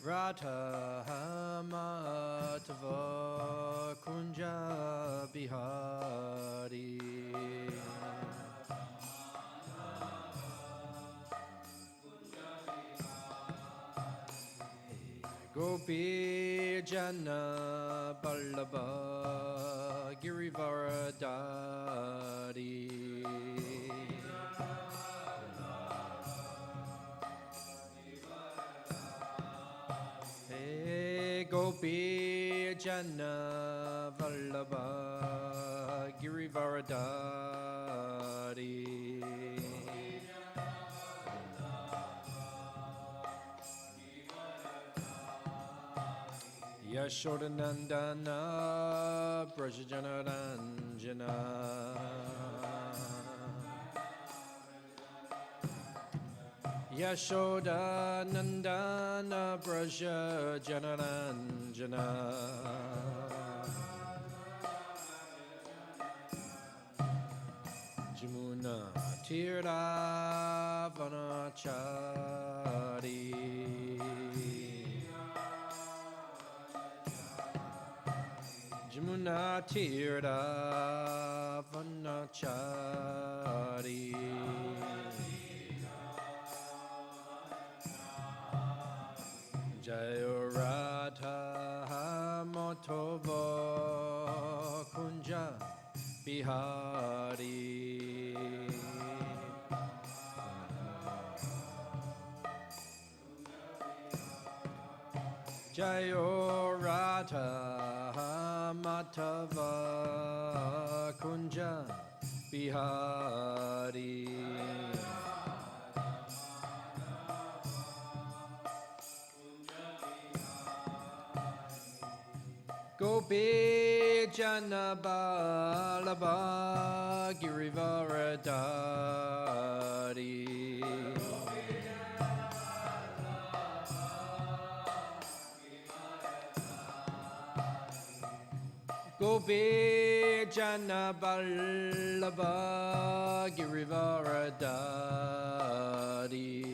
Radha Madhava Kunja Bihari Gopi Jana Ballabha Girivaradari Hey Gopi Jana Vallabha Girivaradari Yashodanandana Brajajanaranjana Yashodanandana Brajajanaranjana Jamuna Tiravanachari Jamuna Tiravanachari Jayo Radha Motova Kunja Bihari Jayo Radha Madhava Kunja Bihari Gopi Jana Ballabha Girivaradari Gopi Jana Ballabha Girivaradari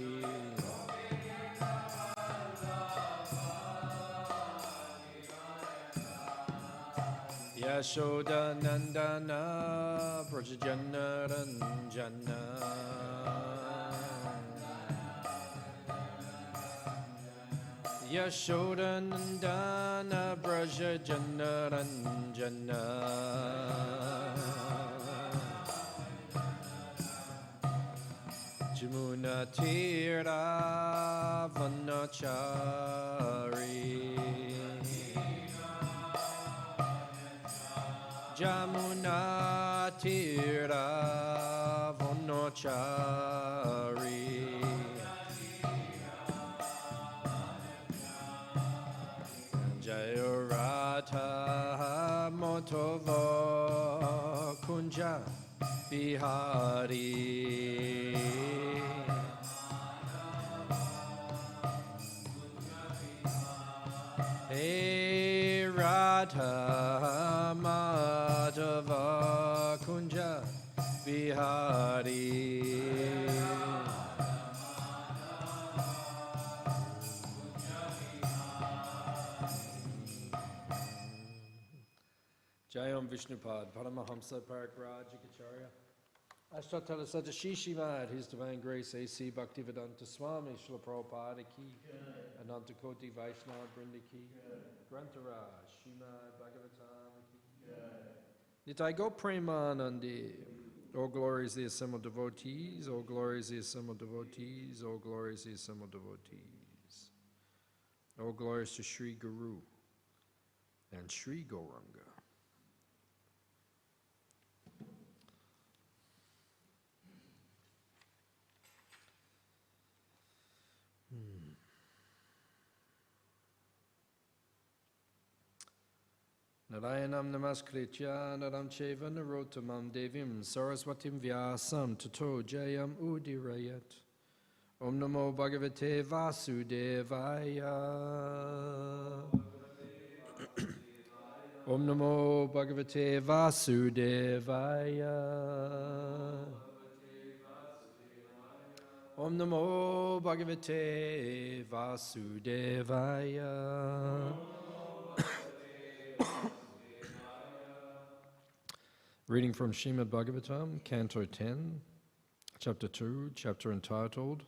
Yashodanandana Brajajanaranjana Yashodanandana Brajajanaranjana Jamuna Tiravanachari Jamuna Tiravanachari Jayo Radha Motova Kunja Bihari Hey Radha Madhava Kunja Bihari Jayam Vishnupad Paramahamsa Paragraj ISKCON Ashtatala Sadashi Śrīmad His Divine Grace A.C. Bhaktivedanta Swami Srila Prabhupada Ki Anantakoti Vaishnava Brinda Ki Grantaraj Śrīmad Bhāgavatam Ki Nitai Go Premanandi All glories the assembled devotees, all glories the assembled devotees, all glories the assembled devotees. All glories to Sri Guru and Sri Gauranga. Narayanam namaskritya naram cheva narottamam devim saraswatim vyasam tato jayam udirayat. Om namo bhagavate vasudevaya. Om namo bhagavate vasudevaya. Om Namo Bhagavate Vasudevaya. Reading from Śrīmad Bhāgavatam, Canto 10, Chapter 2, chapter entitled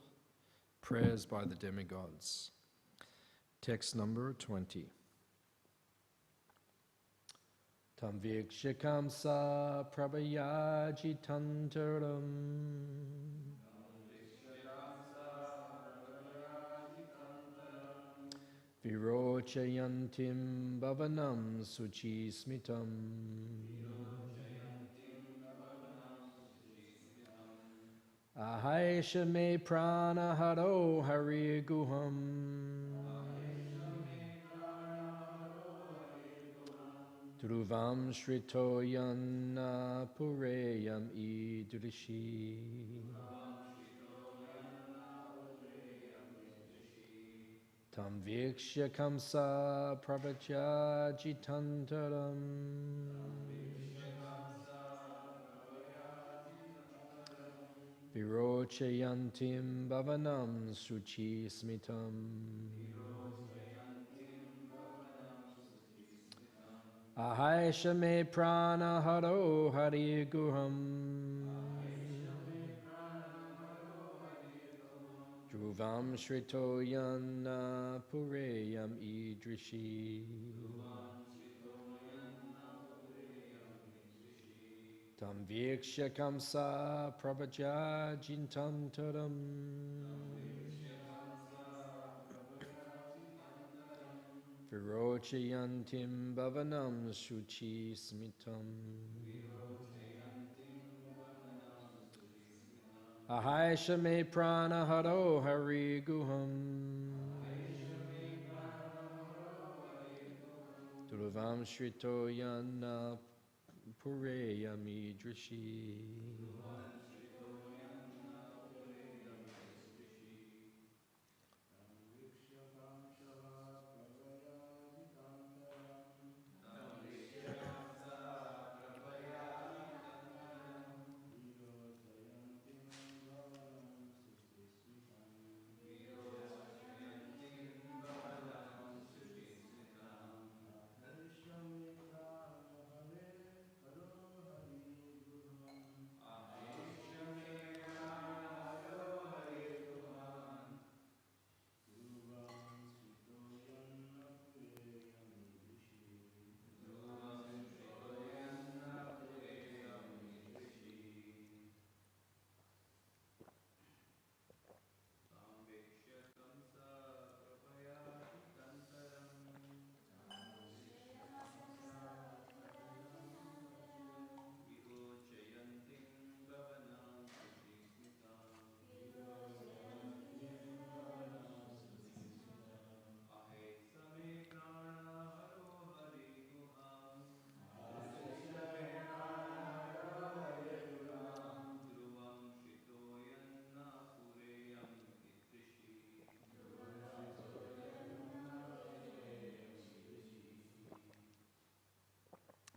Prayers by the Demigods. Text number 20. Tam vikshakam sa prabhayajitantaram virochayantim bhavanam suchi smitam ahaisha me pranaharo hari guham Dhruvam shritoyanna pureyam idrishi Tam vikshya kamsa pravachajitantaram Virochayantim bhavanam suchi smitam Ahaisha me pranaharo hari guham Dhruvam shritoyanna pureyam idrishi Tam vikshya kamsa prabhajajintantaram Virochayantim bhavanam shuchi smitam Ahaisha me pranaharo hari guham Dhruvam shritoyanna pureyam idrishi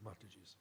Mataji's.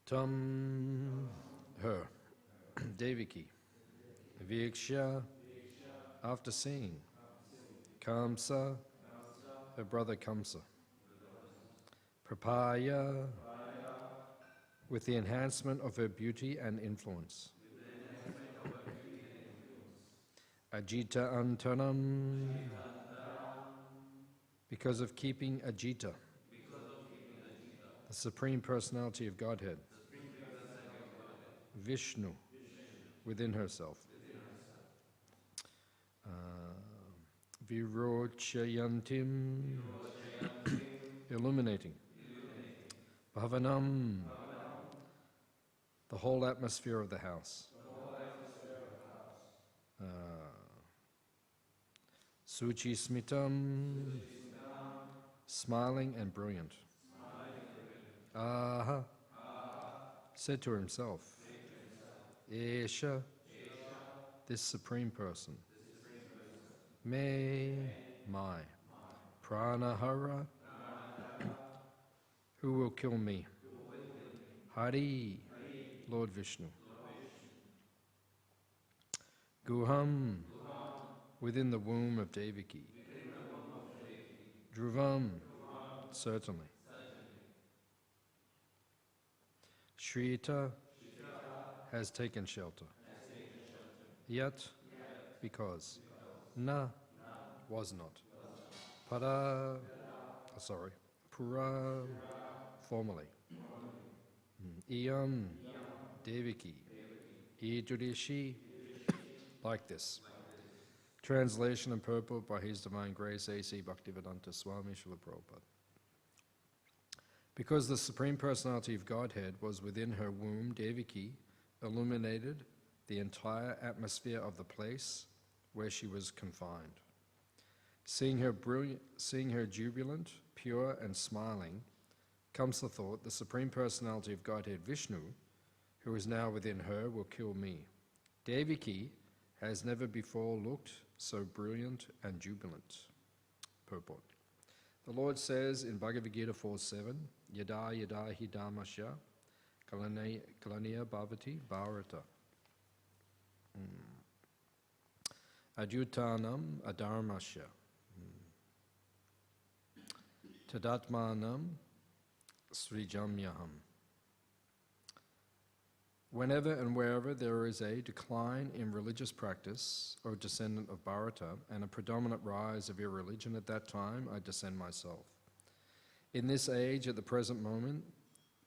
Tam, her, Devaki, Viksha, after seeing, Kamsa, her brother Kamsa, Prapaya, with the enhancement of her beauty and influence. Ajita Antaram, because of keeping Ajita, the Supreme Personality of Godhead, Vishnu, within herself. Virochayantim, illuminating. Bhavanam, the whole atmosphere of the house. Suchi Smitam, smiling and brilliant. Aha, said to himself, Esha, this Supreme Person. Me, my. Pranahara, who will kill me? Hare, Lord Vishnu. Guham, within the womb of Devaki. Dhruvam, certainly. Shrita has taken shelter. Yet, because. Na, was not. Pura, formerly. Iyam, Devaki. Idurishi, like this. Translation and purport by His Divine Grace A.C. Bhaktivedanta Swami Śrīmad Bhāgavatam. Because the Supreme Personality of Godhead was within her womb, Devaki illuminated the entire atmosphere of the place where she was confined. Seeing her jubilant, pure and smiling, Kamsa thought, the Supreme Personality of Godhead Vishnu, who is now within her, will kill me. Devaki has never before looked so brilliant and jubilant. Purport. The Lord says in Bhagavad Gita 4:7, Yada yada hi dhammasya kalaniya bhavati bharata. Adhyutanam adharmasya. Tadatmanam srijamyaham. Whenever and wherever there is a decline in religious practice, O descendant of Bharata, and a predominant rise of irreligion, at that time I descend myself. In this age, at the present moment,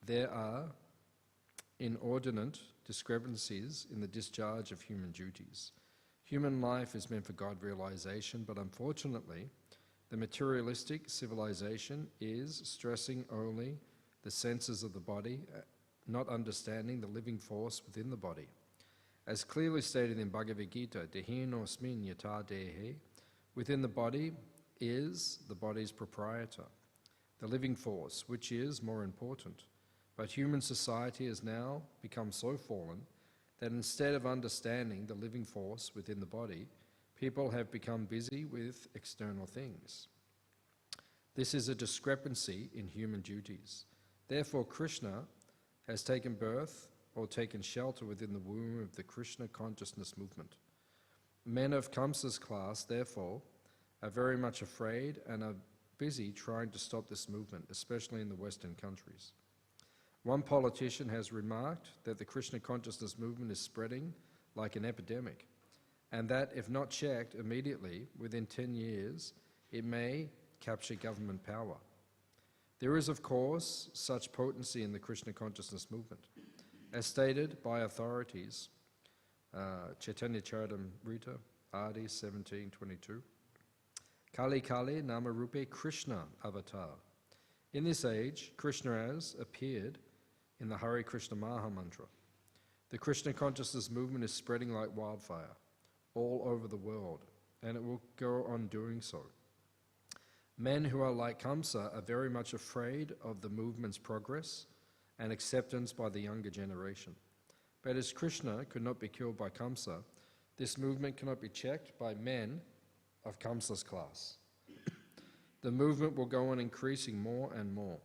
there are inordinate discrepancies in the discharge of human duties. Human life is meant for God realization, but unfortunately, the materialistic civilization is stressing only the senses of the body, not understanding the living force within the body. As clearly stated in Bhagavad Gita, Dehinosmin yata dehe, within the body is the body's proprietor, the living force, which is more important. But human society has now become so fallen that instead of understanding the living force within the body, people have become busy with external things. This is a discrepancy in human duties. Therefore, Krishna has taken birth or taken shelter within the womb of the Krishna consciousness movement. Men of Kamsa's class, therefore, are very much afraid and are busy trying to stop this movement, especially in the Western countries. One politician has remarked that the Krishna consciousness movement is spreading like an epidemic, and that if not checked immediately, within 10 years, it may capture government power. There is, of course, such potency in the Krishna consciousness movement. As stated by authorities, Chaitanya Charitamrita, Adi 17:22, Kali Kali Namarupe Krishna avatar. In this age, Krishna has appeared in the Hare Krishna Maha Mantra. The Krishna consciousness movement is spreading like wildfire all over the world, and it will go on doing so. Men who are like Kamsa are very much afraid of the movement's progress and acceptance by the younger generation. But as Krishna could not be killed by Kamsa, this movement cannot be checked by men of Kamsa's class. The movement will go on increasing more and more,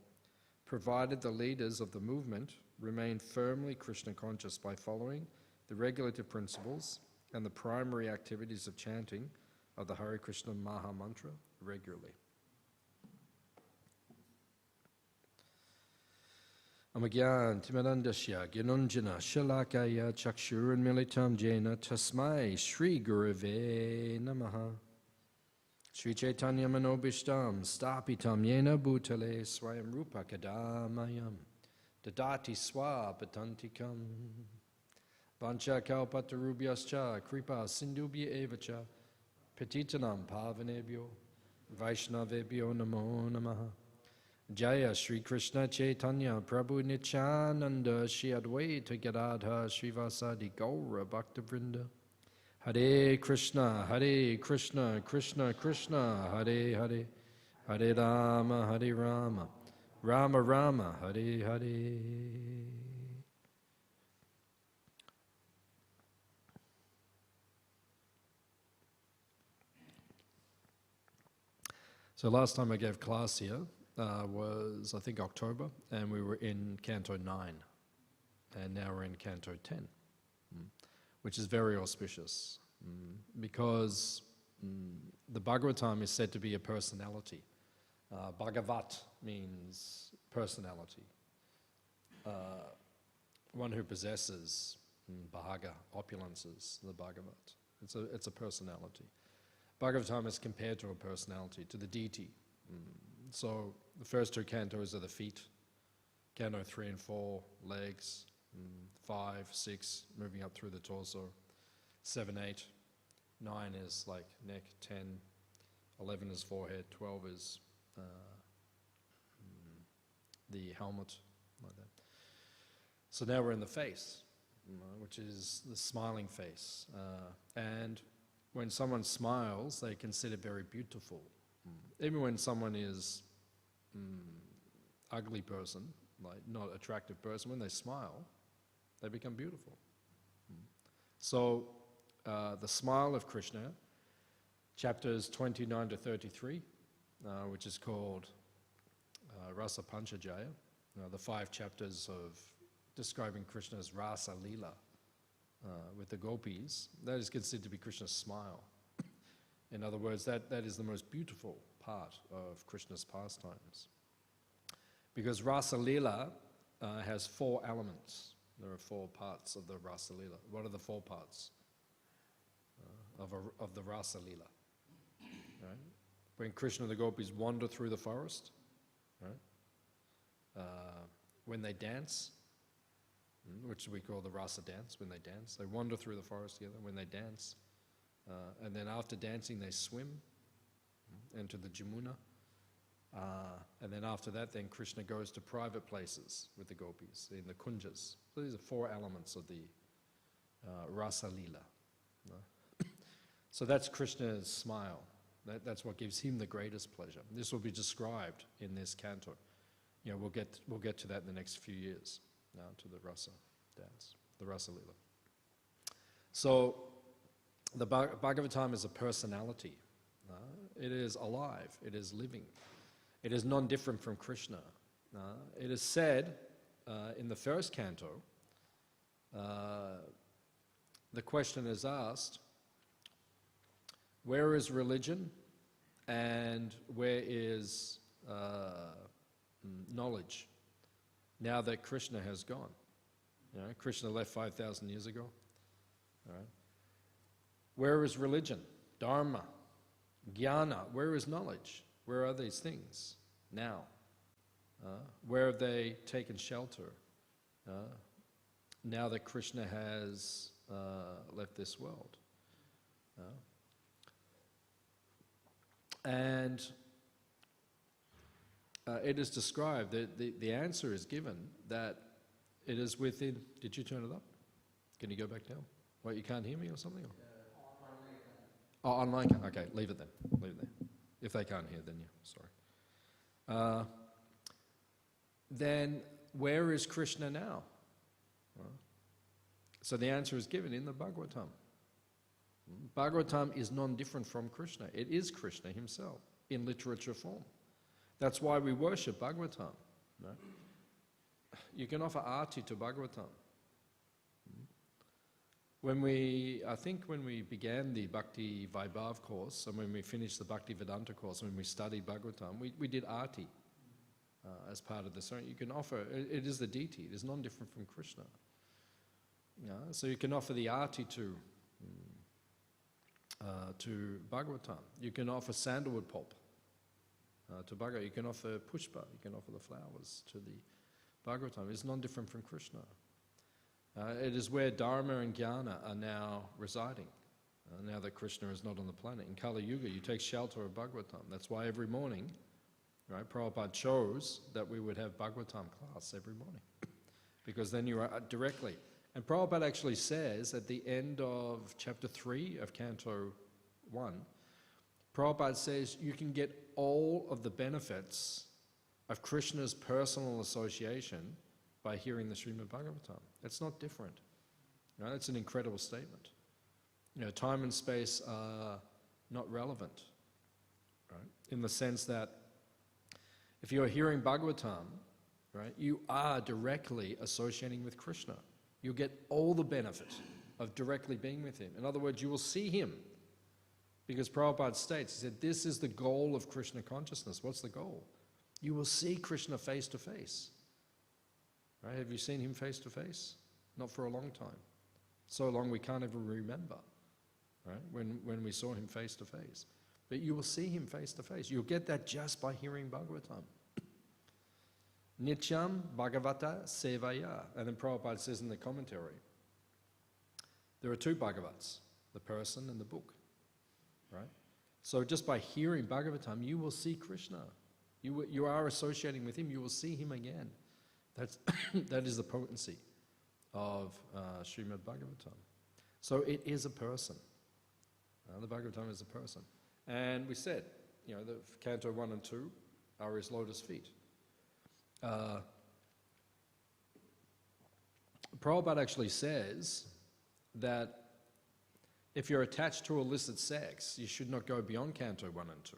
provided the leaders of the movement remain firmly Krishna conscious by following the regulative principles and the primary activities of chanting of the Hare Krishna Maha Mantra regularly. Amagyan Timarandasya Gyanunjana Shalakaya Chakshuran Militam Jena Tasmai Shri Gurave Namaha Shri Chaitanya Manobishtam Stapitam Yena Bhutale Swayam Rupa Kadamayam Dadati Swa Patantikam Pancha Kalpatarubhyascha Kripa Sindubhya Evacha Petitanam Pavanebhyo Vaishnavebhyo Namo Namaha Jaya Shri Krishna Chaitanya Prabhu Nityananda Shri Advaita Gadadha Srivasadi Gaura Bhaktivinoda Hare Krishna Krishna Krishna Hare Hare Hare Rama Rama Rama Hare Hare. So last time I gave class here was, I think, October, and we were in Canto 9, and now we're in Canto 10, which is very auspicious, because the Bhagavatam is said to be a personality. Bhagavat means personality, one who possesses bhaga, opulences, the Bhagavat. It's a personality. Bhagavatam is compared to a personality, to the deity. So the first two cantos are the feet, canto 3 and 4, legs, 5, 6, moving up through the torso, 7, 8, 9 is like neck, 10, 11 is forehead, 12 is the helmet, like that. So now we're in the face, which is the smiling face. And when someone smiles, they consider very beautiful. Even when someone is ugly person, like not attractive person, when they smile, they become beautiful. So the smile of Krishna, chapters 29 to 33, which is called Rasa Panchajaya, the 5 chapters of describing Krishna's Rasa Leela with the gopis, that is considered to be Krishna's smile. In other words, that is the most beautiful part of Krishna's pastimes. Because Rasa Leela has 4 elements. There are 4 parts of the Rasa Leela. What are the 4 parts of the Rasa Leela? Right? When Krishna and the gopis wander through the forest, right? When they dance, which we call the Rasa dance, when they dance. They wander through the forest together when they dance. And then after dancing, they swim into the Jamuna. And then after that, then Krishna goes to private places with the gopis, in the kunjas. So these are 4 elements of the Rasa Leela. So that's Krishna's smile. That's what gives him the greatest pleasure. This will be described in this canto. You know, we'll get to that in the next few years, now to the Rasa dance, the Rasa Leela. So the Bhagavatam is a personality. It is alive. It is living. It is non-different from Krishna. It is said in the first canto, the question is asked, where is religion and where is knowledge now that Krishna has gone? You know, Krishna left 5,000 years ago. All right. Where is religion, dharma, jnana? Where is knowledge? Where are these things now? Where have they taken shelter now that Krishna has left this world? And it is described, that the answer is given that it is within... Did you turn it up? Can you go back down? What, you can't hear me or something? Oh, online. Okay, leave it then. Leave it there. If they can't hear, then yeah, sorry. Then where is Krishna now? So the answer is given in the Bhagavatam. Bhagavatam is non-different from Krishna. It is Krishna himself in literature form. That's why we worship Bhagavatam. No? You can offer arti to Bhagavatam. I think when we began the Bhakti Vaibhav course, and when we finished the Bhaktivedanta course, when we studied Bhagavatam, we did arti. as part of the ceremony. You can offer, it is the deity, it is non-different from Krishna. So you can offer the arti to Bhagavatam. You can offer sandalwood pulp to Bhagavatam. You can offer pushpa, you can offer the flowers to the Bhagavatam. It's non-different from Krishna. It is where Dharma and Jnana are now residing, now that Krishna is not on the planet. In Kali Yuga, you take shelter of Bhagavatam. That's why every morning, right, Prabhupada chose that we would have Bhagavatam class every morning, because then you are directly. And Prabhupada actually says at the end of chapter 3 of Canto 1, Prabhupada says you can get all of the benefits of Krishna's personal association by hearing the Śrīmad Bhāgavatam. It's not different. You know, it's an incredible statement. You know, time and space are not relevant, right? In the sense that if you're hearing Bhagavatam, right, you are directly associating with Krishna. You'll get all the benefit of directly being with him. In other words, you will see him. Because Prabhupada states, he said, this is the goal of Krishna consciousness. What's the goal? You will see Krishna face to face. Right? Have you seen him face to face? Not for a long time. So long we can't even remember, right? When we saw him face to face. But you will see him face to face. You'll get that just by hearing Bhagavatam. Nityam Bhagavata Sevaya. And then Prabhupada says in the commentary, there are two Bhagavats, the person and the book, right? So just by hearing Bhagavatam, you will see Krishna. You are associating with him, you will see him again. That is the potency of Śrīmad Bhāgavatam. So it is a person. The Bhagavatam is a person. And we said, you know, the Canto 1 and 2 are his lotus feet. Prabhupada actually says that if you're attached to illicit sex, you should not go beyond Canto 1 and 2.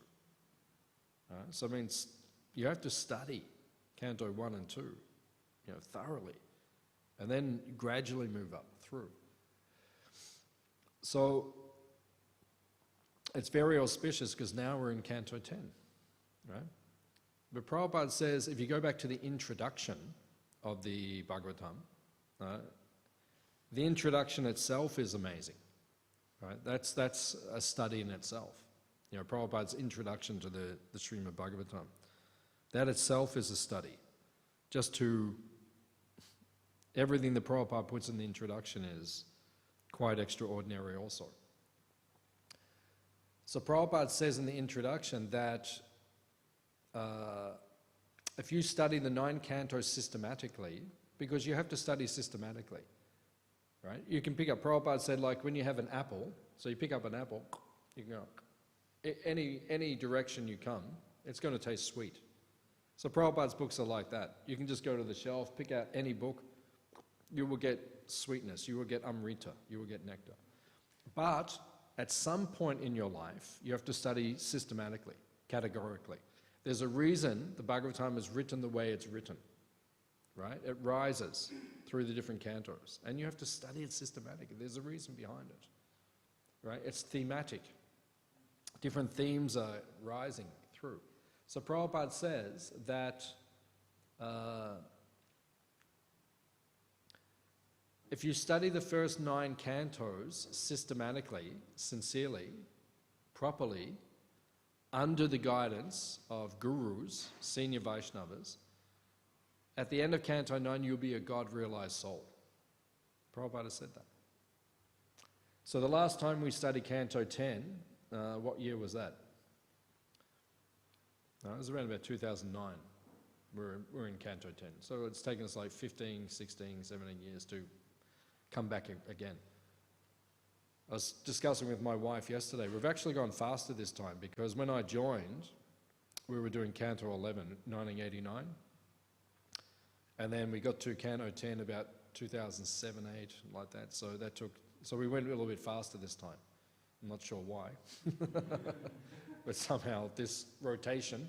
So it means you have to study Canto 1 and 2, you know, thoroughly, and then gradually move up through. So it's very auspicious because now we're in Canto 10, right? But Prabhupada says, if you go back to the introduction of the Bhagavatam, the introduction itself is amazing, right? That's a study in itself. You know, Prabhupada's introduction to the Śrīmad Bhāgavatam. That itself is a study. Just to, everything that Prabhupada puts in the introduction is quite extraordinary also. So Prabhupada says in the introduction that if you study the 9 cantos systematically, because you have to study systematically, right? You can pick up, Prabhupada said, like when you have an apple, so you pick up an apple, you can go, any direction you come, it's going to taste sweet. So Prabhupada's books are like that. You can just go to the shelf, pick out any book, you will get sweetness, you will get amrita, you will get nectar. But at some point in your life, you have to study systematically, categorically. There's a reason the Bhagavatam is written the way it's written, right? It rises through the different cantos, and you have to study it systematically. There's a reason behind it, right? It's thematic. Different themes are rising through. So Prabhupada says that if you study the first 9 cantos systematically, sincerely, properly, under the guidance of gurus, senior Vaishnavas, at the end of Canto 9 you'll be a God-realized soul. Prabhupada said that. So the last time we studied Canto 10, what year was that? It was around about 2009. We're in Canto 10. So it's taken us like 15, 16, 17 years to come back again. I was discussing with my wife yesterday, we've actually gone faster this time because when I joined, we were doing Canto 11, 1989. And then we got to Canto 10 about 2007, 8, like that. So we went a little bit faster this time. I'm not sure why. But somehow this rotation,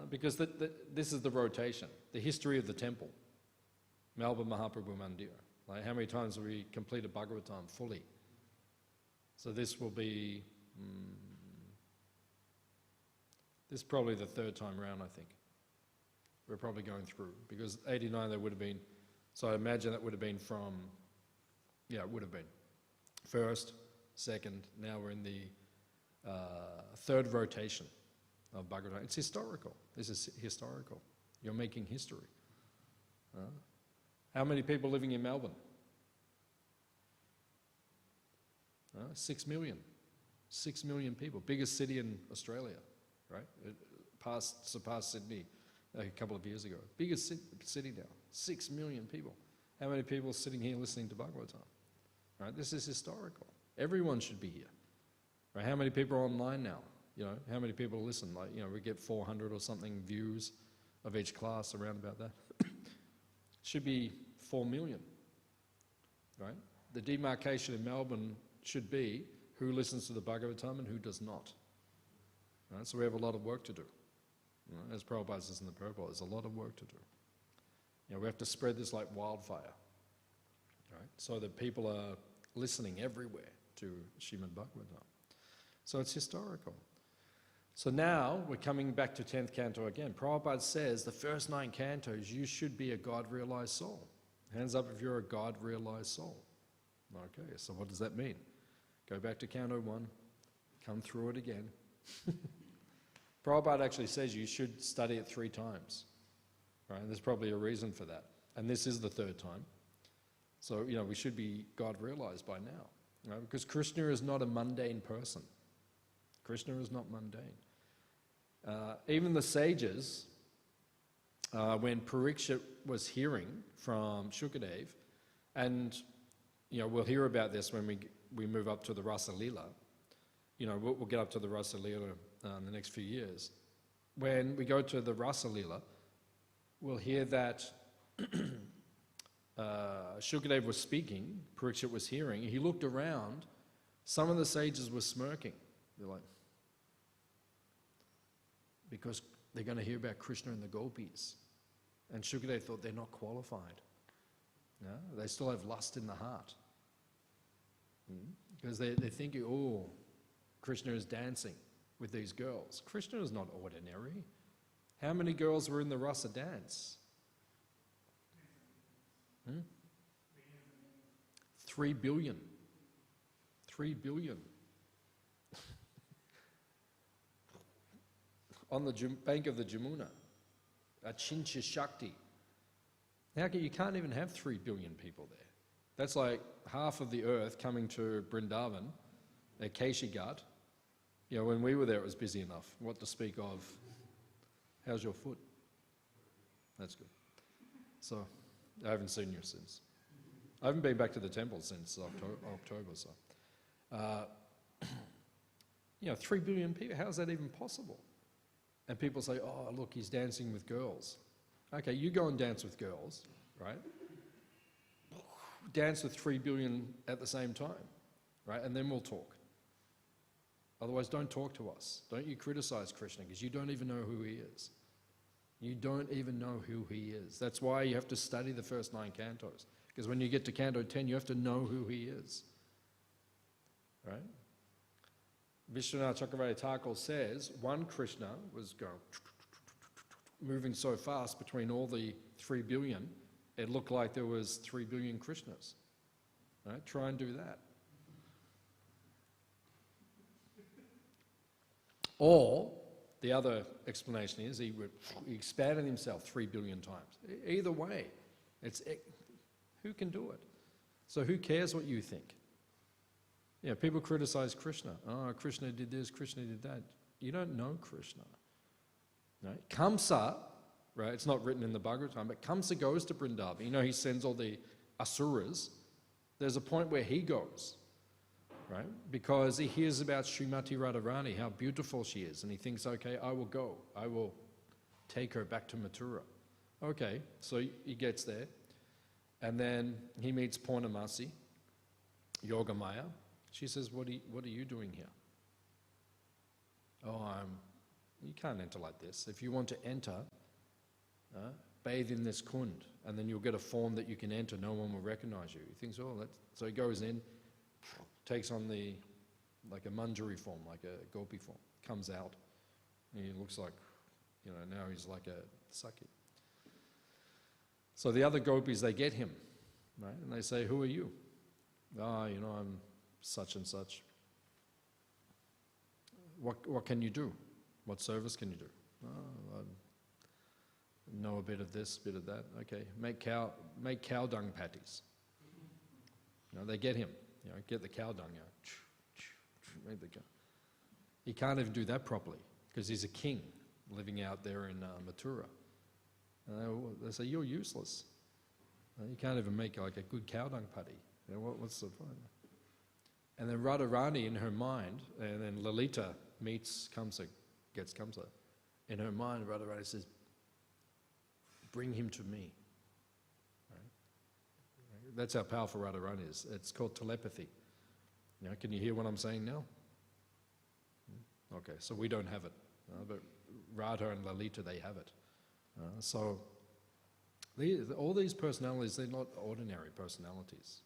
because this is the rotation, the history of the temple, Melbourne Mahaprabhu Mandir. Like how many times have we completed Bhagavatam fully? So this will be, this is probably the 3rd time around, I think. we're probably going through, because 89 there would have been, so I imagine that would have been from, yeah, it would have been first, second, now we're in the third rotation of Bhagavatam. It's historical. This is historical. You're making history. How many people living in Melbourne? 6 million. 6 million people. Biggest city in Australia, right? It surpassed Sydney a couple of years ago. Biggest city now. 6 million people. How many people are sitting here listening to Bhagavatam? Right? This is historical. Everyone should be here. Right? How many people are online now? You know, how many people listen? Like, you know, we get 400 or something views of each class, around about that. Should be 4 million, right? The demarcation in Melbourne should be who listens to the Bhagavatam and who does not. Right? So we have a lot of work to do. Right? As Prabhupada says in the Prabhupada, there's a lot of work to do. You know, we have to spread this like wildfire, right? So that people are listening everywhere to Śrīmad Bhāgavatam. So it's historical. So now we're coming back to 10th canto again. Prabhupada says the first 9 cantos, you should be a God-realized soul. Hands up if you're a God-realized soul. Okay, so what does that mean? Go back to canto 1, come through it again. Prabhupada actually says you should study it 3 times. Right? And there's probably a reason for that. And this is the 3rd time. So, you know, we should be God-realized by now. Right? Because Krishna is not a mundane person. Krishna is not mundane. Even the sages, when Parikshit was hearing from Shukadev, and you know, we'll hear about this when we move up to the Rasa Lila. You know, we'll get up to the Rasa Lila in the next few years. When we go to the Rasa Lila, we'll hear that Shukadev was speaking, Parikshit was hearing. He looked around, some of the sages were smirking. They're like, because they're going to hear about Krishna and the gopis. And Shukadev thought they're not qualified. No? They still have lust in the heart. Because they're thinking, oh, Krishna is dancing with these girls. Krishna is not ordinary. How many girls were in the Rasa dance? 3 billion. 3 billion. On the bank of the Jamuna, Achincha Shakti. You can't even have 3 billion people there. That's like half of the earth coming to Vrindavan, at Keshigat. You know, when we were there, it was busy enough. What to speak of? How's your foot? That's good. So, I haven't seen you since. I haven't been back to the temple since October, so. You know, 3 billion people, how's that even possible? And people say, oh, look, he's dancing with girls. Okay, you go and dance with girls, right? Dance with 3 billion at the same time, right? And then we'll talk. Otherwise, don't talk to us. Don't you criticize Krishna, because you don't even know who he is. You don't even know who he is. That's why you have to study the first 9 cantos. Because when you get to canto 10, you have to know who he is. Right? Vishwanath Chakravarti Thakur says, one Krishna was going, moving so fast between all the 3 billion, it looked like there was 3 billion Krishnas. Right? Try and do that. Or, the other explanation is he expanded himself 3 billion times. Either way, who can do it? So who cares what you think? Yeah, people criticize Krishna. Oh, Krishna did this, Krishna did that. You don't know Krishna. Right? Kamsa, right, it's not written in the Bhagavatam, but Kamsa goes to Vrindavan. You know, he sends all the asuras. There's a point where he goes, right? Because he hears about Srimati Radharani, how beautiful she is, and he thinks, okay, I will go. I will take her back to Mathura. Okay, so he gets there, and then he meets Purnamasi, Yogamaya. She says, what are you doing here? Oh, you can't enter like this. If you want to enter, bathe in this kund, and then you'll get a form that you can enter. No one will recognize you. He thinks, oh, so he goes in, takes on like a manjari form, like a gopi form, comes out, and he looks like, you know, now he's like a Saki. So the other gopis, they get him, right? And they say, who are you? Oh, I'm such and such. What can you do? What service can you do? Oh, I know a bit of this, bit of that. Okay, make cow dung patties. They get him. Get the cow dung out. Make the cow. He can't even do that properly because he's a king living out there in Mathura. They say, you're useless. You can't even make like a good cow dung patty. What's the point? And then Radharani in her mind, and then Lalita meets Kamsa, gets Kamsa. In her mind, Radharani says, bring him to me. Right? That's how powerful Radharani is. It's called telepathy. Can you hear what I'm saying now? Okay, so we don't have it. But Radha and Lalita, they have it. So all these personalities, they're not ordinary personalities.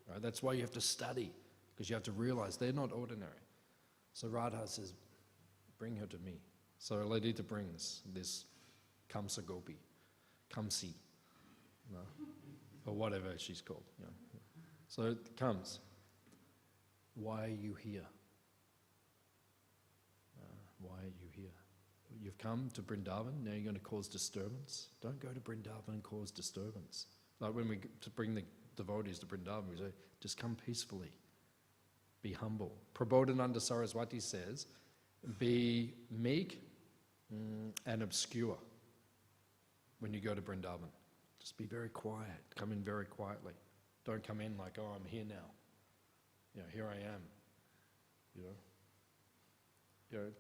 Right? That's why you have to study, because you have to realize they're not ordinary. So Radha says, bring her to me. So Lalita brings this Kamsa Gopi, Kamsi, or whatever she's called. So it comes. Why are you here? Why are you here? You've come to Vrindavan, now you're going to cause disturbance? Don't go to Vrindavan and cause disturbance. Like when we to bring the devotees to Vrindavan, we say, just come peacefully. Be humble. Prabodhananda Saraswati says, be meek and obscure when you go to Vrindavan. Just be very quiet. Come in very quietly. Don't come in like, oh, I'm here now. Here I am.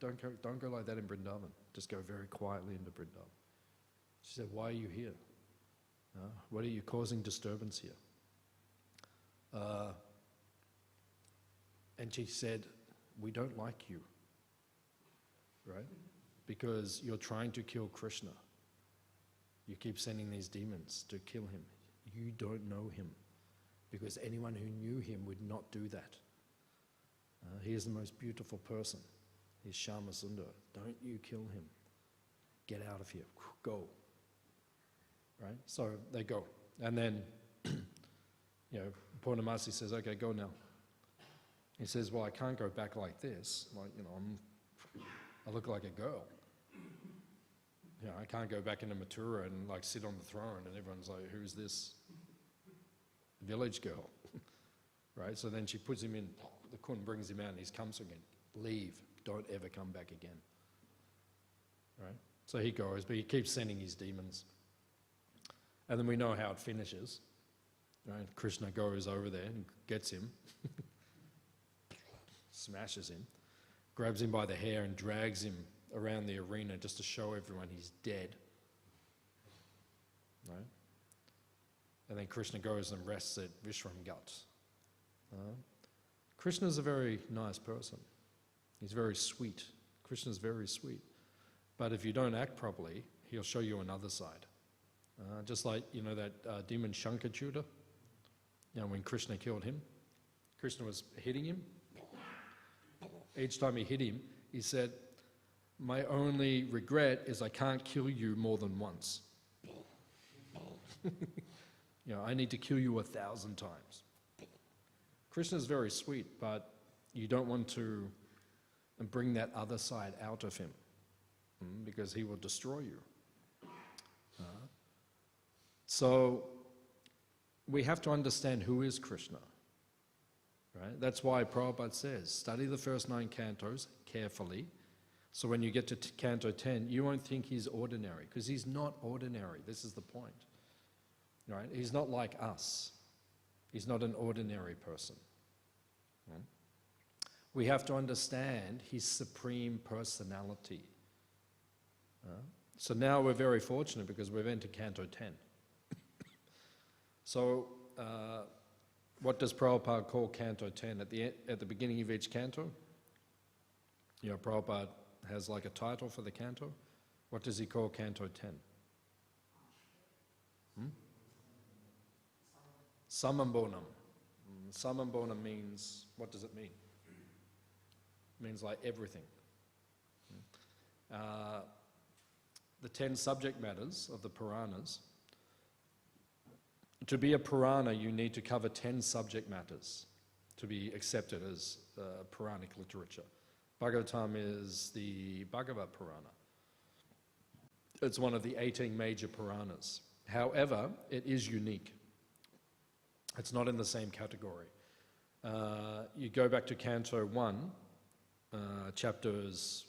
Don't go like that in Vrindavan. Just go very quietly into Vrindavan. She said, why are you here? What are you causing disturbance here? And she said, we don't like you, right? Because you're trying to kill Krishna. You keep sending these demons to kill him. You don't know him, because anyone who knew him would not do that. He is the most beautiful person. He's Shama Sundar. Don't you kill him. Get out of here. Go. Right? So they go. And then, Purnamasi says, okay, go now. He says, well, I can't go back like this. Like, I look like a girl. I can't go back into Mathura and like sit on the throne and everyone's like, who's this village girl? Right? So then she puts him in, the Kun brings him out and he comes again. Leave. Don't ever come back again. Right? So he goes, but he keeps sending his demons. And then we know how it finishes. Right? Krishna goes over there and gets him, smashes him, grabs him by the hair and drags him around the arena just to show everyone he's dead. Right? And then Krishna goes and rests at Vishramgat. Krishna's a very nice person. He's very sweet. Krishna's very sweet. But if you don't act properly, he'll show you another side. Just like, that demon Shankachuta, when Krishna killed him, Krishna was hitting him. Each time he hit him, he said, my only regret is I can't kill you more than once. I need to kill you 1,000 times. Krishna's very sweet, but you don't want to bring that other side out of him, because he will destroy you. So we have to understand who is Krishna. Right? That's why Prabhupada says, study the first 9 cantos carefully, so when you get to canto 10, you won't think he's ordinary, because he's not ordinary. This is the point. Right? He's not like us. He's not an ordinary person. Right? We have to understand his supreme personality. So now we're very fortunate because we've entered canto 10. So what does Prabhupada call canto 10? At the beginning of each canto, Prabhupada has like a title for the canto. What does he call canto 10? Samambonam. Samambonam means, what does it mean? It means like everything. The 10 subject matters of the Puranas To be a Purana, you need to cover 10 subject matters to be accepted as Puranic literature. Bhagavatam is the Bhagavad Purana. It's one of the 18 major Puranas. However, it is unique. It's not in the same category. You go back to Canto 1, chapters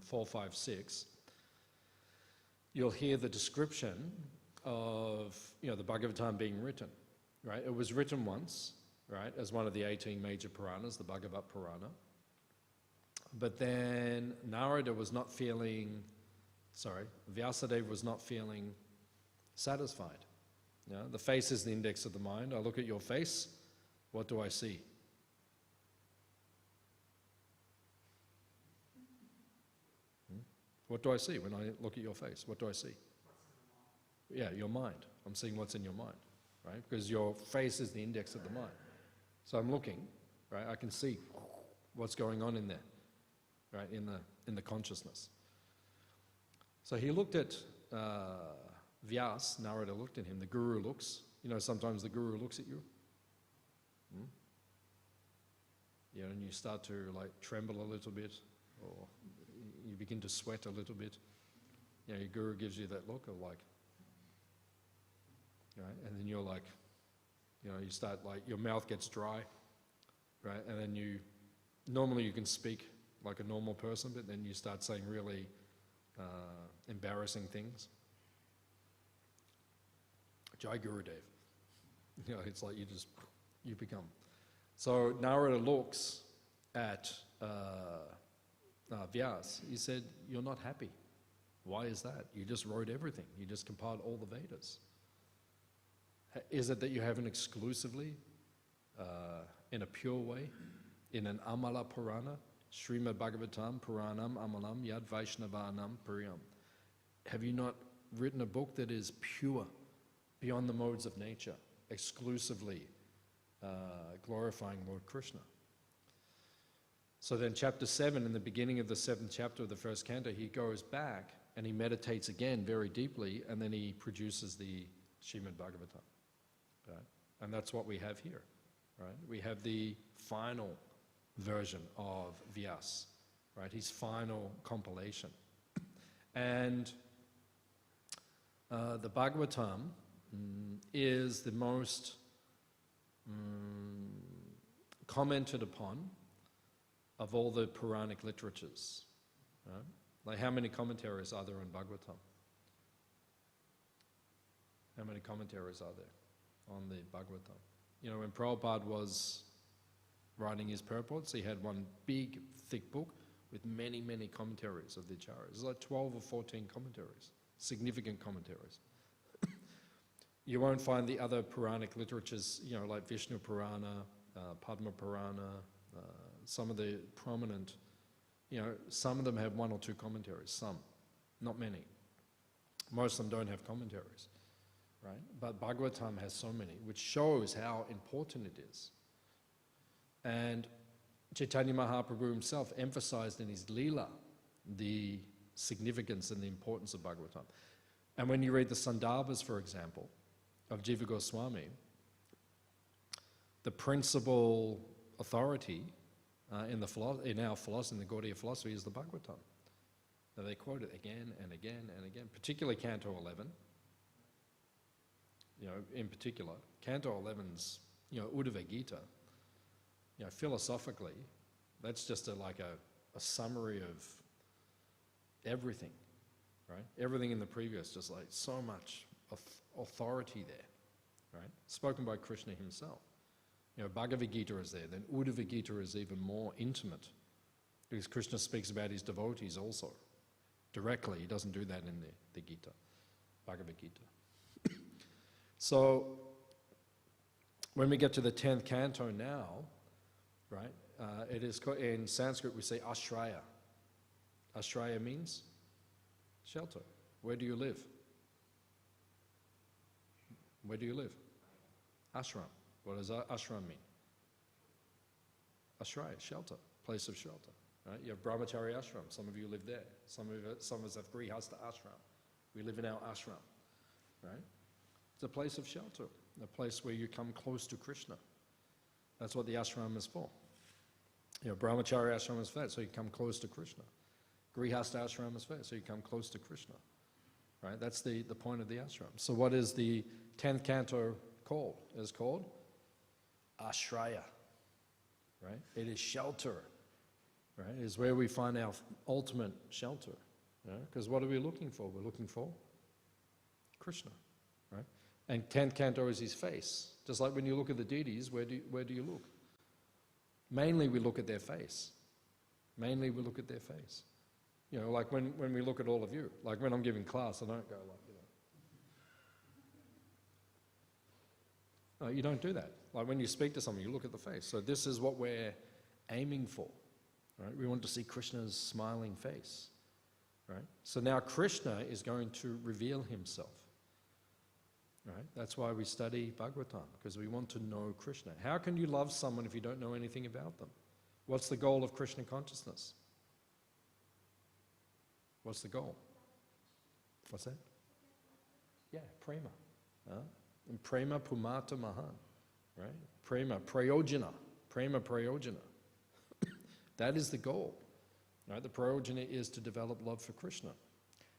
4, 5, 6, you'll hear the description of the Bhagavatam being written, right? It was written once, right, as one of the 18 major Puranas, the Bhagavad Purana. But then Vyasadeva was not feeling satisfied. The face is the index of the mind. I look at your face, what do I see? What do I see when I look at your face? What do I see? Yeah, your mind. I'm seeing what's in your mind, right? Because your face is the index of the mind. So I'm looking, right? I can see what's going on in there, right? In the consciousness. So he looked at Vyas, Narada looked at him. The Guru looks. Sometimes the Guru looks at you. And you start to tremble a little bit, or you begin to sweat a little bit. Your Guru gives you that look of right? And then you're you start your mouth gets dry, right? And then normally you can speak like a normal person, but then you start saying really embarrassing things. Jai Gurudev. It's like you become. So Narada looks at Vyas. He said, "You're not happy. Why is that? You just wrote everything. You just compiled all the Vedas. Is it that you haven't exclusively, in a pure way, in an Amala Purana, Śrīmad Bhāgavatam, Puranam, Amalam, Yad Vaishnavanam, Priyam? Have you not written a book that is pure, beyond the modes of nature, exclusively glorifying Lord Krishna?" So then chapter 7, in the beginning of the 7th chapter of the first canto, he goes back and he meditates again very deeply, and then he produces the Śrīmad Bhāgavatam. Right? And that's what we have here. Right? We have the final version of Vyas, right? His final compilation. And the Bhagavatam is the most commented upon of all the Puranic literatures. Right? How many commentaries are there on Bhagavatam? How many commentaries are there on the Bhagavatam? When Prabhupada was writing his purports, he had one big, thick book with many, many commentaries of the Acharyas. It's like 12 or 14 commentaries, significant commentaries. You won't find the other Puranic literatures, like Vishnu Purana, Padma Purana, some of the prominent, some of them have 1 or 2 commentaries, some, not many. Most of them don't have commentaries, right? But Bhagavatam has so many, which shows how important it is. And Chaitanya Mahaprabhu himself emphasized in his Leela the significance and the importance of Bhagavatam. And when you read the Sandarbhas, for example, of Jiva Goswami, the principal authority in our philosophy, in the Gaudiya philosophy, is the Bhagavatam. Now they quote it again and again and again, particularly Canto 11. In particular, Canto 11's, Uddhava Gita. Philosophically, that's just a summary of everything, right? Everything in the previous, just so much authority there, right? Spoken by Krishna himself. Bhagavad Gita is there, then Uddhava Gita is even more intimate, because Krishna speaks about his devotees also, directly. He doesn't do that in the Gita, Bhagavad Gita. So, when we get to the 10th canto now, right, it is, in Sanskrit we say Ashraya. Ashraya means shelter. Where do you live? Where do you live? Ashram. What does ashram mean? Ashraya, shelter, place of shelter. Right? You have brahmachari ashram. Some of you live there. Some of us have grihastha ashram. We live in our ashram, right? It's a place of shelter, a place where you come close to Krishna. That's what the ashram is for. Brahmacharya ashram is for that, so you come close to Krishna. Grihastha ashram is for that, so you come close to Krishna. Right? That's the point of the ashram. So what is the 10th canto called? It is called Ashraya. Right? It is shelter. Right? It is where we find our ultimate shelter. Because what are we looking for? We're looking for Krishna. Right? And 10th canto is his face. Just like when you look at the deities, where do you look? Mainly we look at their face. Mainly we look at their face. Like when we look at all of you. Like when I'm giving class, I don't go like, No, you don't do that. Like when you speak to someone, you look at the face. So this is what we're aiming for. Right? We want to see Krishna's smiling face. Right? So now Krishna is going to reveal himself. Right? That's why we study Bhagavatam, because we want to know Krishna. How can you love someone if you don't know anything about them? What's the goal of Krishna consciousness? What's the goal? What's that? Yeah, prema. And prema pumata mahan. Right? Prema prayojana. Prema prayojana. That is the goal. Right? The prayojana is to develop love for Krishna.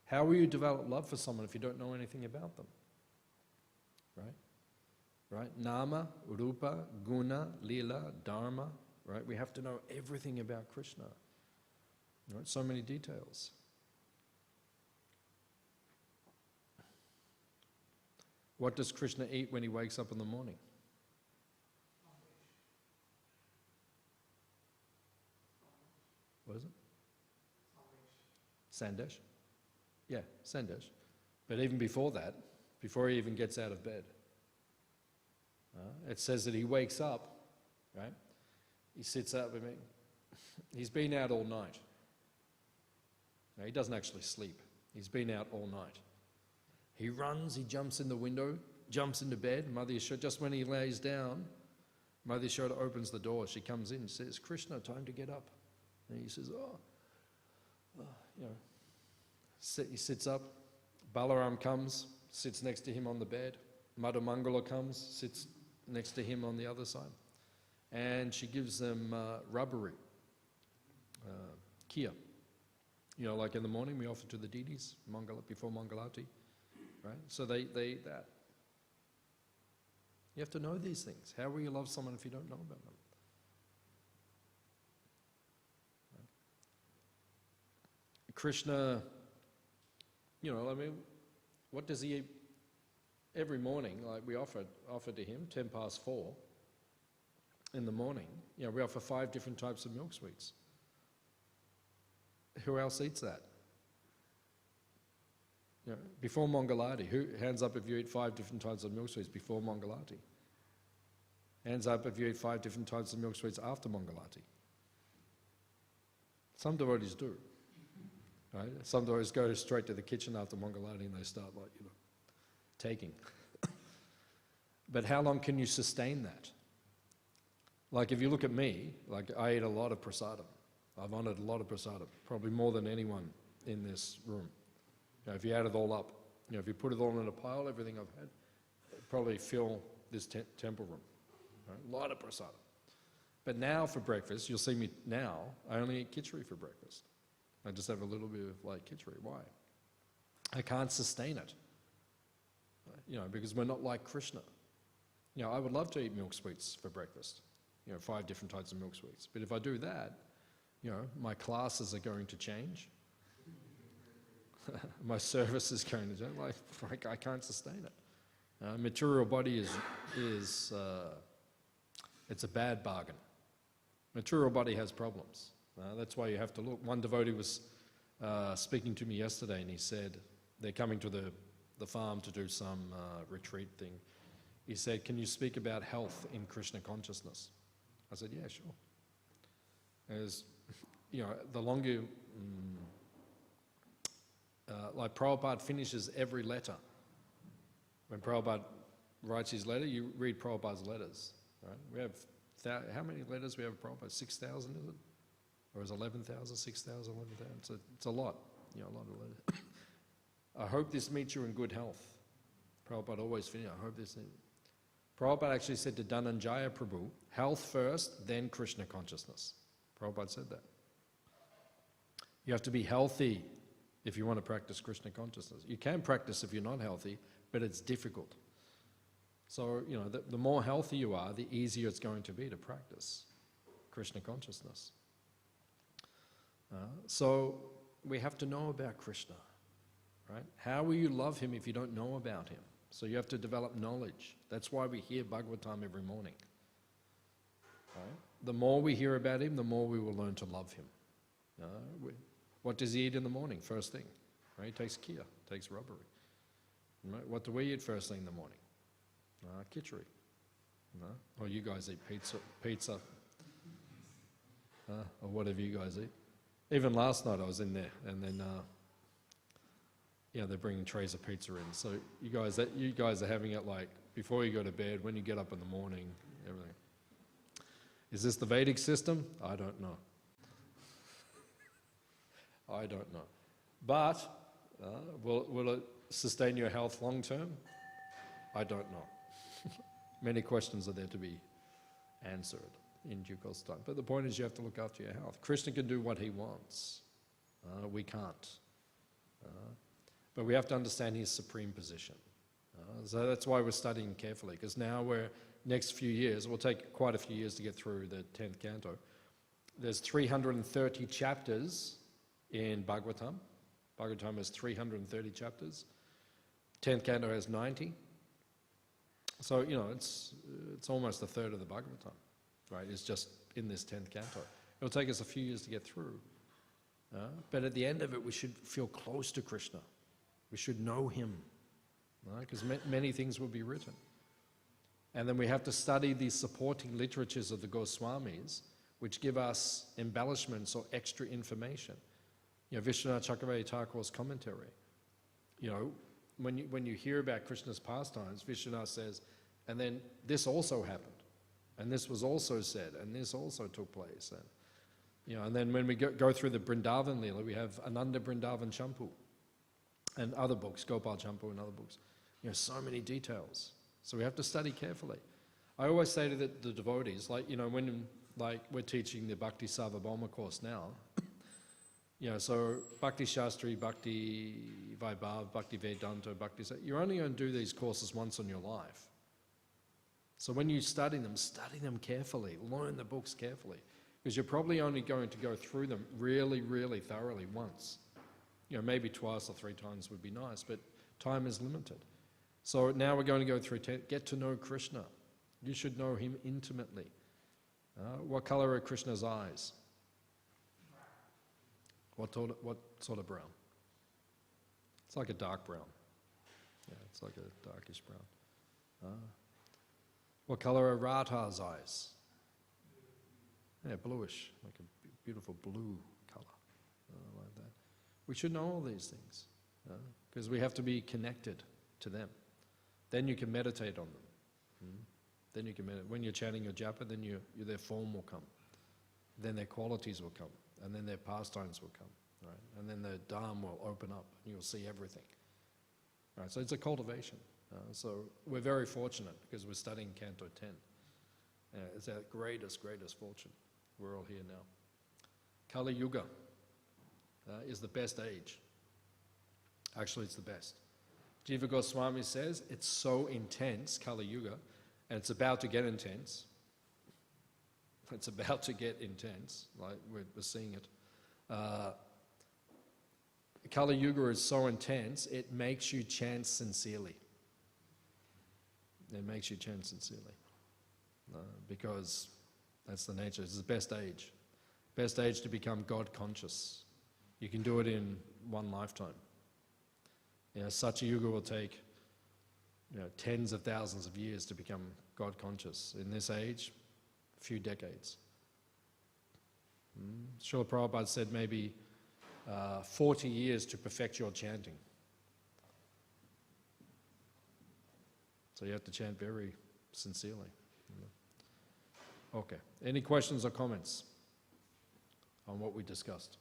How will you develop love for someone if you don't know anything about them? Right? Right? Nama, Rupa, Guna, Lila, Dharma. Right? We have to know everything about Krishna. Right? So many details. What does Krishna eat when he wakes up in the morning? What is it? Sandesh. Yeah, sandesh. But even before that, before he even gets out of bed, it says that he wakes up, right? He sits up, he's been out all night. Now, he doesn't actually sleep. He's been out all night. He runs, he jumps in the window, jumps into bed. Mother Yashoda, just when he lays down, Mother Yashoda opens the door. She comes in and says, Krishna, time to get up. And he says, he sits up. Balaram comes, sits next to him on the bed. Madhu Mangala comes, sits next to him on the other side. And she gives them rubbery, kheer. Like in the morning we offer to the deities, before Mangalati. Right? So they eat that. You have to know these things. How will you love someone if you don't know about them? Right? Krishna, what does he eat? Every morning, like we offer to him, 4:10 in the morning, we offer 5 different types of milk sweets. Who else eats that? Before Mangalati, hands up if you eat 5 different types of milk sweets before Mangalati. Hands up if you eat 5 different types of milk sweets after Mangalati. Some devotees do. Right? Some devotees go straight to the kitchen after Mangalati and they start taking. But how long can you sustain that? Like if you look at me, like I eat a lot of prasadam. I've honored a lot of prasadam, probably more than anyone in this room. If you add it all up, if you put it all in a pile, everything I've had, it'd probably fill this temple room. Right? A lot of prasadam. But now for breakfast, you'll see me now, I only eat khichdi for breakfast. I just have a little bit of khichdi. Why? I can't sustain it. Because we're not like Krishna. I would love to eat milk sweets for breakfast. 5 different types of milk sweets. But if I do that, my classes are going to change. My service is going to change. I can't sustain it. Material body is it's a bad bargain. Material body has problems. That's why you have to look. One devotee was speaking to me yesterday and he said they're coming to the farm to do some retreat thing. He said, can you speak about health in Krishna consciousness? I said, yeah, sure. As the longer, like Prabhupada finishes every letter. When Prabhupada writes his letter, you read Prabhupada's letters. Right? We have, how many letters we have of Prabhupada? 6,000 is it? Or is it 11,000, 6,000, 11,000? It's a lot, a lot of letters. I hope this meets you in good health. Prabhupada always finished, I hope this. Prabhupada actually said to Dhananjaya Prabhu, health first, then Krishna consciousness. Prabhupada said that. You have to be healthy if you want to practice Krishna consciousness. You can practice if you're not healthy, but it's difficult. So, the more healthy you are, the easier it's going to be to practice Krishna consciousness. So, we have to know about Krishna, right? How will you love him if you don't know about him? So you have to develop knowledge. That's why we hear Bhagavatam every morning. Right? The more we hear about him, the more we will learn to love him. What does he eat in the morning? First thing. Right? He takes kheer, takes rubbery. Right? What do we eat first thing in the morning? Khichdi. Or you guys eat pizza. Or whatever you guys eat. Even last night I was in there, and then they're bringing trays of pizza in. So you guys are having it like before you go to bed, when you get up in the morning, everything. Is this the Vedic system? I don't know. I don't know. But will it sustain your health long term? I don't know. Many questions are there to be answered in due course time. But the point is you have to look after your health. Krishna can do what he wants. We can't. But we have to understand his supreme position. So that's why we're studying carefully, because now next few years, we'll take quite a few years to get through the 10th canto. There's 330 chapters in Bhagavatam. Bhagavatam has 330 chapters. 10th canto has 90. So, it's almost a third of the Bhagavatam, right? It's just in this 10th canto. It'll take us a few years to get through. But at the end of it, we should feel close to Krishna. We should know him, because many things will be written. And then we have to study these supporting literatures of the Goswamis, which give us embellishments or extra information. Vishwanath Chakravarti Thakur's commentary. When you hear about Krishna's pastimes, Vishwanath says, and then this also happened, and this was also said, and this also took place. And then when we go through the Vrindavan Leela, we have Ananda Vrindavan Champu, and other books, Gopal Champu and other books. So many details. So we have to study carefully. I always say to the devotees, when we're teaching the Bhakti Sarvabhauma course now, so Bhakti Shastri, Bhakti Vaibhav, Bhaktivedanta, you're only going to do these courses once in your life. So when you study them carefully, learn the books carefully, because you're probably only going to go through them really, really thoroughly once. Maybe twice or 3 times would be nice, but time is limited. So now we're going to go through, get to know Krishna. You should know him intimately. What color are Krishna's eyes? What sort of brown? It's like a dark brown. Yeah, it's like a darkish brown. What color are Radha's eyes? Yeah, bluish, like a beautiful blue color, like that. We should know all these things, because we have to be connected to them. Then you can meditate on them. Then you can meditate. When you're chanting your japa, then their form will come. Then their qualities will come. And then their pastimes will come. Right? And then the dham will open up and you'll see everything. Right? So it's a cultivation. So we're very fortunate because we're studying Canto 10. It's our greatest fortune. We're all here now. Kali Yuga is the best age. Actually, it's the best. Jiva Goswami says it's so intense, Kali Yuga, and it's about to get intense. It's about to get intense, like we're seeing it. Kali Yuga is so intense, it makes you chant sincerely. It makes you chant sincerely. Because that's the nature. It's the best age. Best age to become God conscious. You can do it in one lifetime. Such a yuga will take tens of thousands of years to become God conscious. In this age, a few decades. Srila Prabhupada said maybe 40 years to perfect your chanting. So you have to chant very sincerely. Okay. Any questions or comments on what we discussed?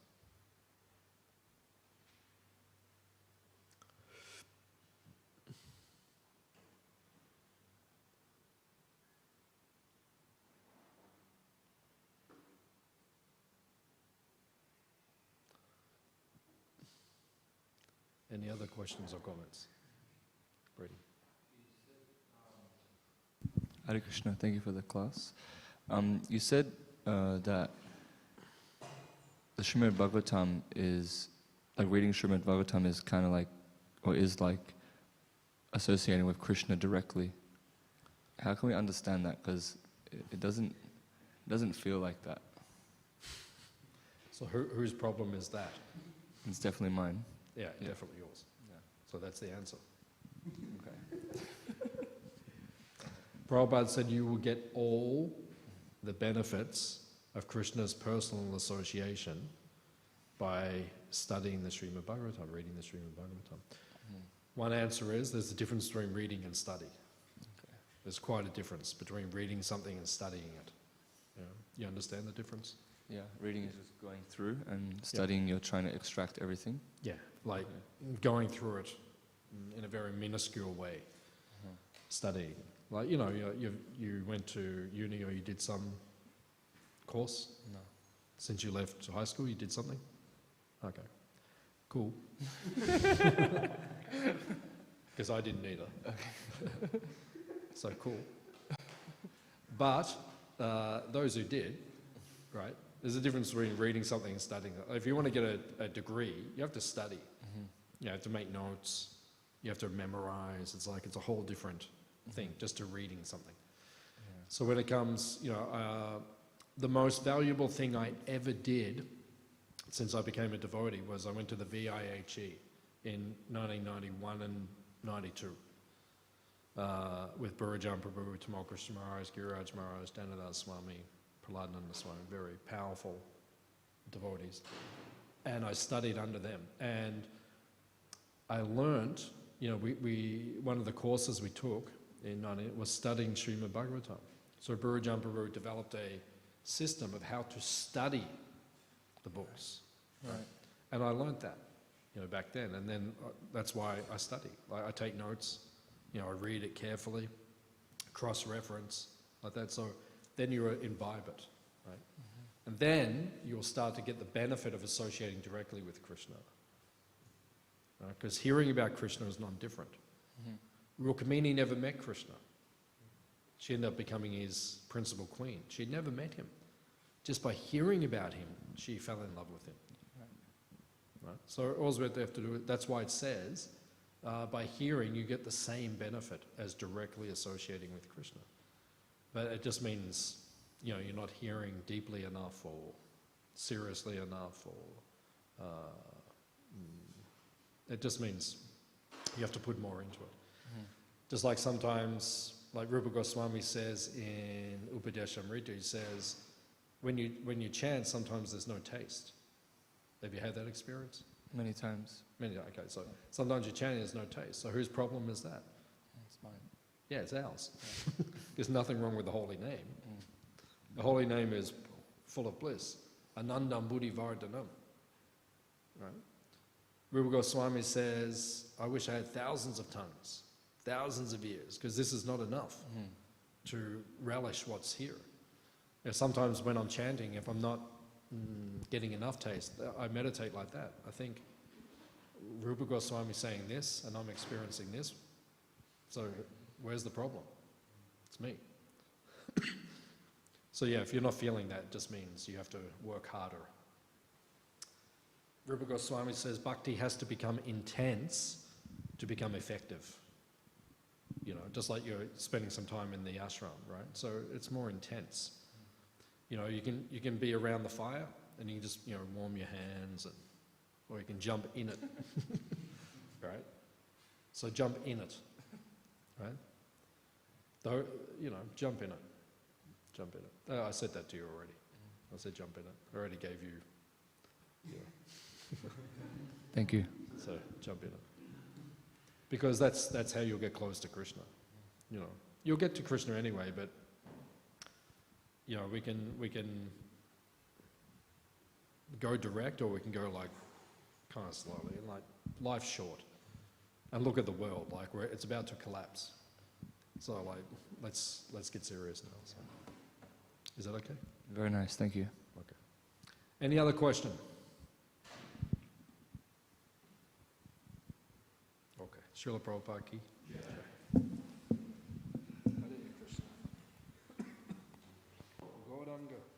Any other questions or comments? Brady. Hare Krishna, thank you for the class. You said that the Śrīmad Bhāgavatam is, like reading Śrīmad Bhāgavatam is kind of like, or is like associating with Krishna directly. How can we understand that? Because it doesn't feel like that. So whose problem is that? It's definitely mine. Yeah, definitely yours. Yeah. So that's the answer. Okay. Prabhupada said you will get all the benefits of Krishna's personal association by studying the Śrīmad Bhāgavatam, reading the Śrīmad Bhāgavatam. One answer is there's a difference between reading and study. Okay. There's quite a difference between reading something and studying it. You understand the difference? Yeah, reading is just going through, and studying you're trying to extract everything. Yeah, like going through it in a very minuscule way. Studying. Like, you know, you went to uni or you did some course? No. Since you left high school, you did something? Okay. Cool. Because I didn't either. Okay. So cool. But those who did, right, there's a difference between reading something and studying it. If you want to get a degree, you have to study. You have to make notes. You have to memorize. It's like it's a whole different thing, just to reading something. Yeah. So when it comes, the most valuable thing I ever did since I became a devotee was I went to the VIHE in 1991 and 92 with Burrajan Prabhu, Tamal Krishna Maharaj, Giriraj Maharaj, Danadas Swami, Praladnanda Swami, very powerful devotees. And I studied under them. And I learned, one of the courses we took in 90 was studying Śrīmad Bhāgavatam. So Burrajan Prabhu developed a system of how to study the books. Right. And I learned that, back then. And then that's why I study. I take notes, I read it carefully, cross-reference, like that. So then you imbibe it, right? And then you'll start to get the benefit of associating directly with Krishna. Because hearing about Krishna is not different. Rukmini never met Krishna. She ended up becoming his principal queen. She had never met him. Just by hearing about him, she fell in love with him. Right? So all we have to do, that's why it says, by hearing you get the same benefit as directly associating with Krishna. But it just means, you're not hearing deeply enough or seriously enough, or it just means you have to put more into it. Just like sometimes, like Rupa Goswami says in Upadeshamrita, he says, when you chant, sometimes there's no taste. Have you had that experience? Many times. Okay, so sometimes you chant, there's no taste. So whose problem is that? It's mine. Yeah, it's ours. There's nothing wrong with the holy name. The holy name is full of bliss. Anandam Buddhi Vardhanam. Right? Rupa Goswami says, I wish I had thousands of tongues, thousands of ears, because this is not enough to relish what's here. Sometimes when I'm chanting, if I'm not getting enough taste, I meditate like that. I think Rupa Goswami is saying this and I'm experiencing this, so where's the problem? It's me. So yeah, if you're not feeling that, it just means you have to work harder. Rupa Goswami says bhakti has to become intense to become effective. Just like you're spending some time in the ashram, right? So it's more intense. You can be around the fire and you can just, warm your hands, or you can jump in it, right? So jump in it, right? Though, jump in it. Jump in it. Oh, I said that to you already. I said jump in it. I already gave you. Thank you. So jump in it. Because that's how you'll get close to Krishna. You'll get to Krishna anyway, but we can go direct, or we can go like kind of slowly, and like life's short. And look at the world, like it's about to collapse. So like let's get serious now. So. Is that okay? Very nice, thank you. Okay. Any other question? Okay. Srila Prabhupada ki. Hare Krishna. Gauranga.